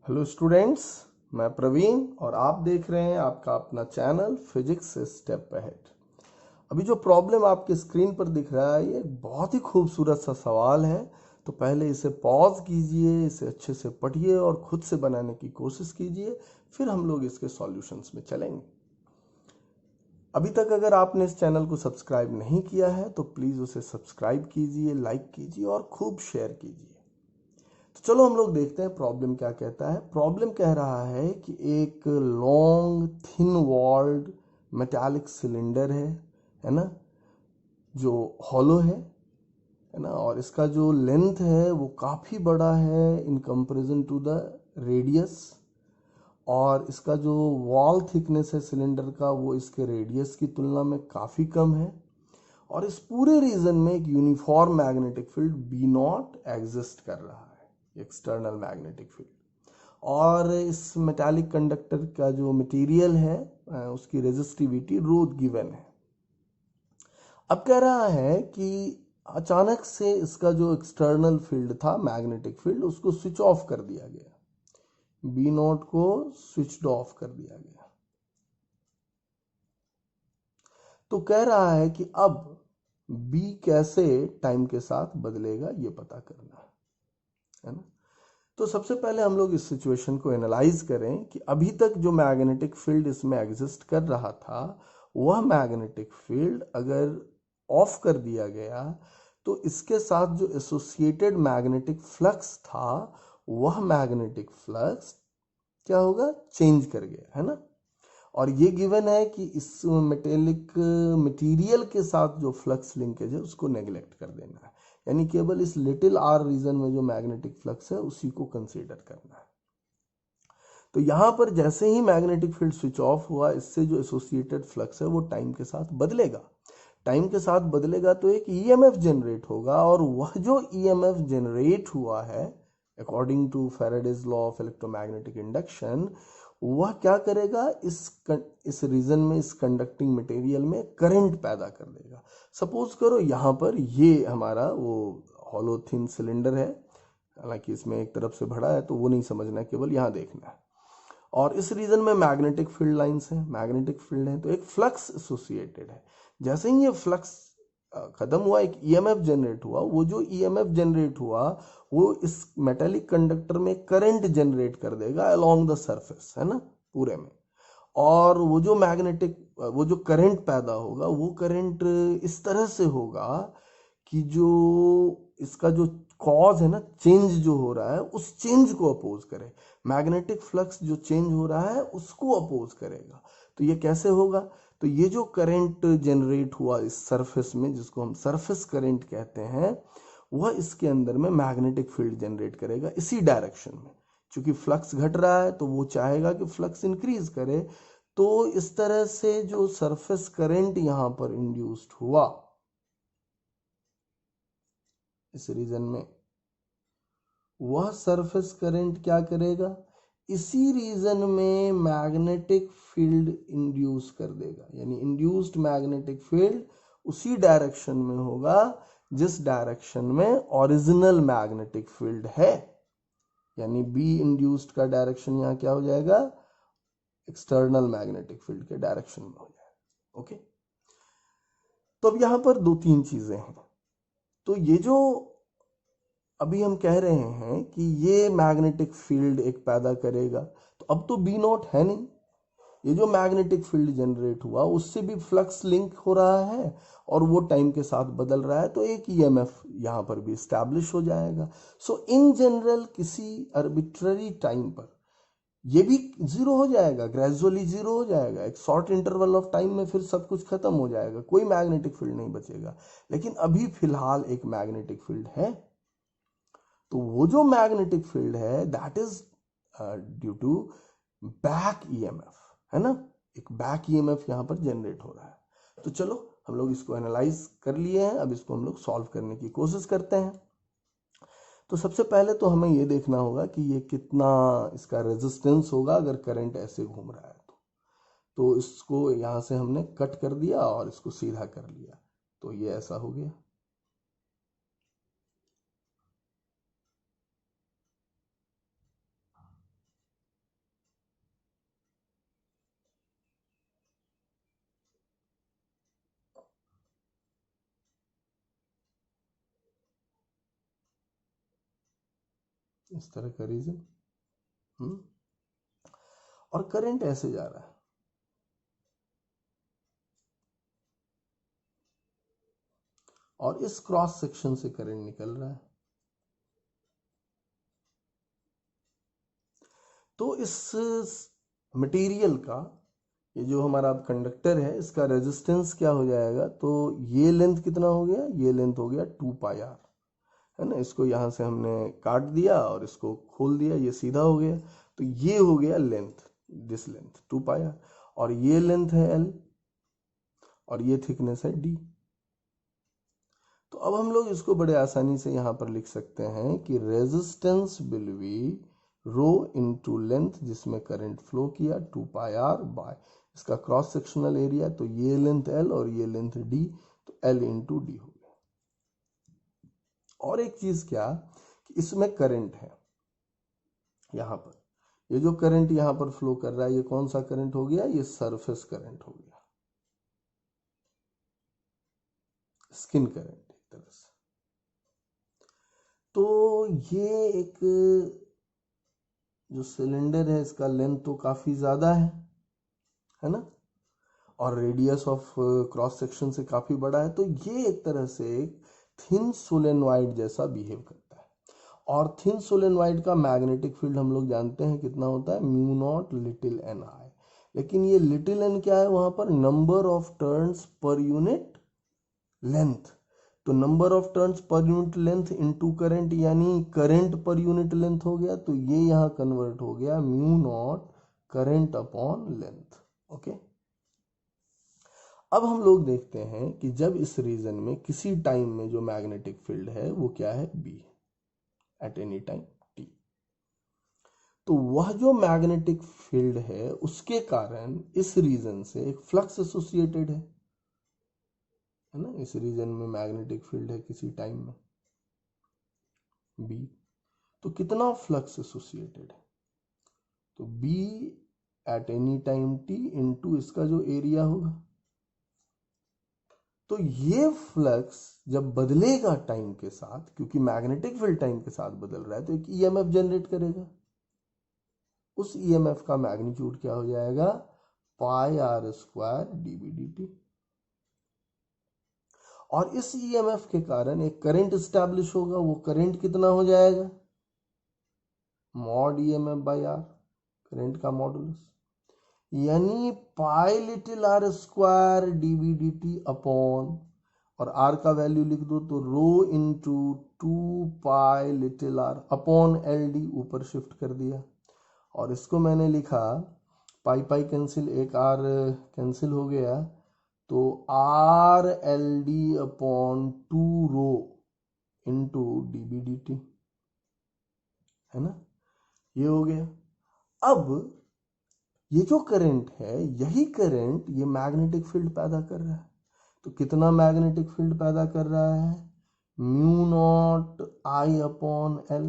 Hello students, मैं प्रवीण और आप देख रहे हैं आपका अपना चैनल फिजिक्स स्टेप अहेड। अभी जो प्रॉब्लम आपके स्क्रीन पर दिख रहा है ये एक बहुत ही खूबसूरत सा सवाल है। तो पहले इसे पॉज कीजिए, इसे अच्छे से पढ़िए और खुद से बनाने की कोशिश कीजिए, फिर हम लोग इसके सॉल्यूशंस में चलेंगे। अभी तक अगर आपने इस चैनल को सब्सक्राइब नहीं किया है तो प्लीज़ उसे सब्सक्राइब कीजिए, लाइक कीजिए और खूब शेयर कीजिए। तो चलो हम लोग देखते हैं प्रॉब्लम क्या कहता है। प्रॉब्लम कह रहा है कि एक long thin walled metallic cylinder है ना, जो हॉलो है ना, और इसका जो लेंथ है वो काफ़ी बड़ा है in comparison to the radius, और इसका जो वॉल थिकनेस है सिलेंडर का वो इसके रेडियस की तुलना में काफ़ी कम है। और इस पूरे रीजन में एक uniform magnetic field B not exist कर रहा है, एक्सटर्नल मैग्नेटिक फील्ड। और इस मेटालिक कंडक्टर का जो मटेरियल है उसकी रेजिस्टिविटी रो गिवन है। अब कह रहा है कि अचानक से इसका जो एक्सटर्नल फील्ड था मैग्नेटिक फील्ड उसको स्विच ऑफ कर दिया गया, बी नॉट को स्विच्ड ऑफ कर दिया गया। तो कह रहा है कि अब बी कैसे टाइम के साथ बदलेगा ये पता करना है ना। तो सबसे पहले हम लोग इस सिचुएशन को एनालाइज करें कि अभी तक जो मैग्नेटिक फील्ड इसमें एग्जिस्ट कर रहा था वह मैग्नेटिक फील्ड अगर ऑफ कर दिया गया तो इसके साथ जो एसोसिएटेड मैग्नेटिक फ्लक्स था वह मैग्नेटिक फ्लक्स क्या होगा, चेंज कर गया है ना। और ये गिवन है कि इस मेटेलिक मटेरियल के साथ जो फ्लक्स लिंकेज है उसको नेग्लेक्ट कर देना है, यानी केवल इस लिटिल आर रीजन में जो मैग्नेटिक फ्लक्स है उसी को कंसीडर करना है। तो यहां पर जैसे ही मैग्नेटिक फील्ड स्विच ऑफ हुआ इससे जो एसोसिएटेड फ्लक्स है वो टाइम के साथ बदलेगा। टाइम के साथ बदलेगा तो एक ईएमएफ जनरेट होगा, और वह जो ईएमएफ जनरेट हुआ है according to Faraday's law of electromagnetic induction, वह क्या करेगा, इस रीजन में इस कंडक्टिंग मटेरियल में करंट पैदा कर देगा। सपोज करो यहाँ पर ये हमारा वो हॉलो थिन सिलेंडर है, हालांकि इसमें एक तरफ से भरा है तो वो नहीं समझना है, केवल यहाँ देखना है। और इस रीजन में मैग्नेटिक फील्ड लाइंस हैं, मैग्नेटिक फील्ड है तो एक फ्लक्स एसोसिएटेड है। जैसे ही ये फ्लक्स खत्म हुआ एक ईएमएफ जनरेट हुआ, वो जो ईएमएफ जनरेट हुआ वो इस मेटेलिक कंडक्टर में करंट जनरेट कर देगा अलोंग द सरफेस, है ना, पूरे में। और वो जो मैग्नेटिक वो जो करंट पैदा होगा वो करंट इस तरह से होगा कि जो इसका जो कॉज है ना, चेंज जो हो रहा है उस चेंज को अपोज करे। मैग्नेटिक फ्लक्स जो चेंज हो रहा है उसको अपोज करेगा। तो ये कैसे होगा, तो ये जो करंट जनरेट हुआ इस सरफेस में जिसको हम सरफेस करंट कहते हैं, वह इसके अंदर में मैग्नेटिक फील्ड जनरेट करेगा इसी डायरेक्शन में। क्योंकि फ्लक्स घट रहा है तो वो चाहेगा कि फ्लक्स इंक्रीज करे। तो इस तरह से जो सरफेस करंट यहां पर इंड्यूस्ड हुआ इस रीजन में, वह सरफेस करंट क्या करेगा, इसी रीजन में मैग्नेटिक फील्ड इंड्यूस कर देगा। यानी इंड्यूस्ड मैग्नेटिक फील्ड उसी डायरेक्शन में होगा जिस डायरेक्शन में ओरिजिनल मैग्नेटिक फील्ड है। यानी बी इंड्यूस्ड का डायरेक्शन यहाँ क्या हो जाएगा, एक्सटर्नल मैग्नेटिक फील्ड के डायरेक्शन में हो जाएगा। ओके, तो अब यहां पर दो तीन चीजें हैं। तो ये जो अभी हम कह रहे हैं कि ये मैग्नेटिक फील्ड एक पैदा करेगा, तो अब तो बी नॉट है नहीं, ये जो मैग्नेटिक फील्ड जनरेट हुआ उससे भी फ्लक्स लिंक हो रहा है और वो टाइम के साथ बदल रहा है, तो एक ईएमएफ यहाँ पर भी स्टैब्लिश हो जाएगा। सो इन जनरल किसी आर्बिट्ररी टाइम पर ये भी जीरो हो जाएगा, ग्रेजुअली जीरो हो जाएगा। एक शॉर्ट इंटरवल ऑफ टाइम में फिर सब कुछ खत्म हो जाएगा, कोई मैग्नेटिक फील्ड नहीं बचेगा। लेकिन अभी फिलहाल एक मैग्नेटिक फील्ड है, तो वो जो मैग्नेटिक फील्ड है that is due to back EMF, है ना। एक बैक ईएमएफ यहां पर जनरेट हो रहा है। तो चलो हम लोग इसको एनालाइज कर लिए हैं, अब इसको हम लोग सॉल्व करने की कोशिश करते हैं। तो सबसे पहले तो हमें ये देखना होगा कि ये कितना इसका रेजिस्टेंस होगा अगर करंट ऐसे घूम रहा है तो इसको यहां से हमने कट कर दिया और इसको सीधा कर लिया, तो ये ऐसा हो गया। इस तरह का रीजन। और करंट ऐसे जा रहा है, और इस क्रॉस सेक्शन से करंट निकल रहा है। तो इस मटेरियल का, ये जो हमारा कंडक्टर है, इसका रेजिस्टेंस क्या हो जाएगा, तो ये लेंथ कितना हो गया, ये लेंथ हो गया 2πr, है ना। इसको यहाँ से हमने काट दिया और इसको खोल दिया, ये सीधा हो गया। तो ये हो गया लेंथ, दिस लेंथ 2πr, और ये लेंथ है l, और ये थिकनेस है d। तो अब हम लोग इसको बड़े आसानी से यहाँ पर लिख सकते हैं कि resistance will be rho into length जिसमें करंट फ्लो किया 2πr बाय इसका क्रॉस सेक्शनल एरिया, तो ये लेंथ l और ये लेंथ d, तो l इंटू डी हो गया। और एक चीज क्या कि इसमें करंट है यहाँ पर, ये जो करंट यहाँ पर फ्लो कर रहा है, ये कौन सा करंट हो गया, ये सरफेस करंट हो गया, स्किन करंट एक तरह से। तो ये एक जो सिलेंडर है, इसका लेंथ तो काफी ज्यादा है ना, और रेडियस ऑफ क्रॉस सेक्शन से काफी बड़ा है। तो ये एक तरह से एक थिन सोलेनॉइड जैसा बिहेव करता है। और थिन सोलेनॉइड का मैग्नेटिक फील्ड हम लोग जानते हैं कितना होता है, mu not little N I. लेकिन ये लिटिल एन क्या है, वहां पर number of turns per unit length. तो number of turns per unit length into current, यानी करंट पर यूनिट लेंथ हो गया। तो ये यहां कन्वर्ट हो गया mu naught current upon length. Okay, अब हम लोग देखते हैं कि जब इस रीजन में किसी टाइम में जो मैग्नेटिक फील्ड है वो क्या है, B, at any time T. तो वह जो मैग्नेटिक फील्ड है उसके कारण इस रीजन से एक फ्लक्स एसोसिएटेड है ना। इस रीजन में मैग्नेटिक फील्ड है किसी टाइम में बी, तो कितना फ्लक्स एसोसिएटेड है, तो B at any time T into इसका जो एरिया होगा। तो ये फ्लक्स जब बदलेगा टाइम के साथ, क्योंकि मैग्नेटिक फील्ड टाइम के साथ बदल रहा है, तो एक ईएमएफ जनरेट करेगा। उस ईएमएफ का मैग्नीट्यूड क्या हो जाएगा, pi R square D B D T. और इस ईएमएफ के कारण एक करंट स्टैब्लिश होगा। वो करंट कितना हो जाएगा, mod EMF by R, current का मॉडुलस, यानी pi little R square D B D T upon, और आर का वैल्यू लिख दो तो rho into 2π little R upon L D, ऊपर शिफ्ट कर दिया। और इसको मैंने लिखा पाई पाई कैंसिल, एक आर कैंसिल हो गया, तो R L D upon 2 rho into D B D T, है ना, ये हो गया। अब ये जो करंट है, यही करंट ये मैग्नेटिक फील्ड पैदा कर रहा है। तो कितना मैग्नेटिक फील्ड पैदा कर रहा है, mu not I upon L,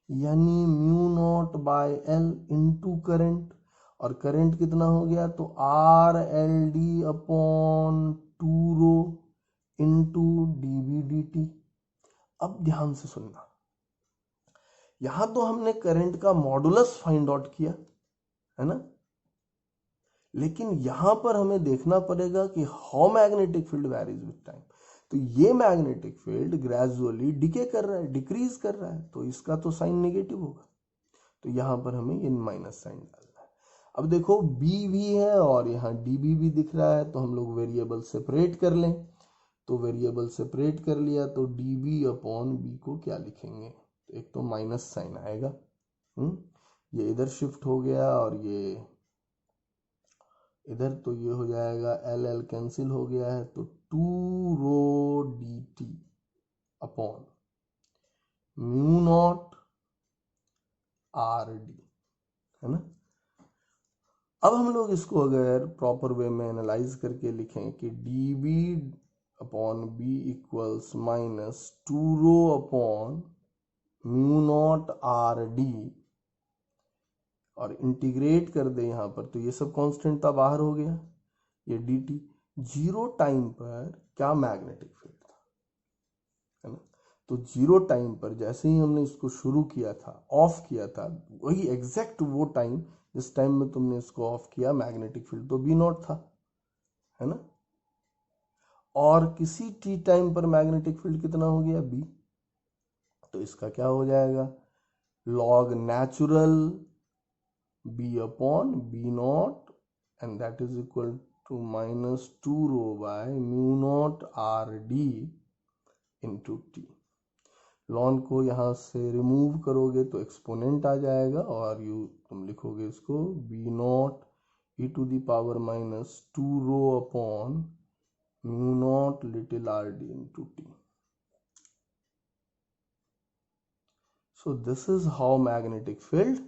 यानी mu naught by L into current. और करंट कितना हो गया, तो R L D upon 2 rho into DV D T. अब ध्यान से सुनना, यहां तो हमने करंट का मॉडुलस फाइंड आउट किया, है ना, लेकिन यहां पर हमें देखना पड़ेगा कि how magnetic field varies with time. तो ये मैग्नेटिक फील्ड ग्रेजुअली डिके कर रहा है, डिक्रीज कर रहा है, तो इसका तो साइन नेगेटिव होगा। तो यहां पर हमें ये माइनस साइन डालना है। अब देखो बी भी है और यहाँ डी भी दिख रहा है, तो हम लोग वेरिएबल सेपरेट कर लें। तो वेरिएबल सेपरेट कर लिया तो डी बी अपॉन बी को क्या लिखेंगे, तो एक तो माइनस साइन आएगा, ये इधर शिफ्ट हो गया और ये इधर, तो ये हो जाएगा एल एल कैंसिल हो गया है, तो 2 rho D T upon mu not R D, है ना। अब हम लोग इसको अगर प्रॉपर वे में एनालाइज करके लिखें कि D B upon B equals minus 2 rho upon mu not R D, और इंटीग्रेट कर दे यहाँ पर, तो ये सब कांस्टेंट था, बाहर हो गया ये डी टी। जीरो टाइम पर क्या मैग्नेटिक फील्ड था, है ना। तो जीरो टाइम पर जैसे ही हमने इसको शुरू किया था, ऑफ किया था, वही एग्जैक्ट वो टाइम जिस टाइम में तुमने इसको ऑफ किया, मैग्नेटिक फील्ड तो बी नॉट था, है ना। और किसी टी टाइम पर मैग्नेटिक फील्ड कितना हो गया, बी। तो इसका क्या हो जाएगा, log natural B upon B not, and that is equal to -2 rho by mu not R D into T. लॉन को यहाँ से रिमूव करोगे तो एक्सपोनेंट आ जाएगा, और तुम लिखोगे इसको B not E to the power -2 rho upon mu not little R D into T. So this is how magnetic field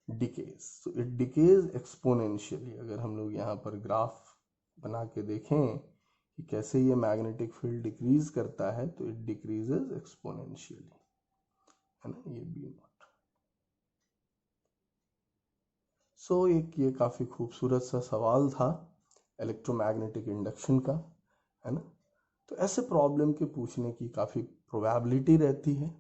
decays. So it decays exponentially. अगर हम लोग यहाँ पर ग्राफ बना के देखें कि कैसे ये मैग्नेटिक फील्ड डिक्रीज करता है, तो इट डिक्रीजेज एक्सपोनेंशियली, है ना, ये बी नॉट। सो एक ये काफी खूबसूरत सा सवाल था इलेक्ट्रोमैग्नेटिक इंडक्शन का, है ना। तो ऐसे प्रॉब्लम के पूछने की काफी प्रोबेबिलिटी रहती है।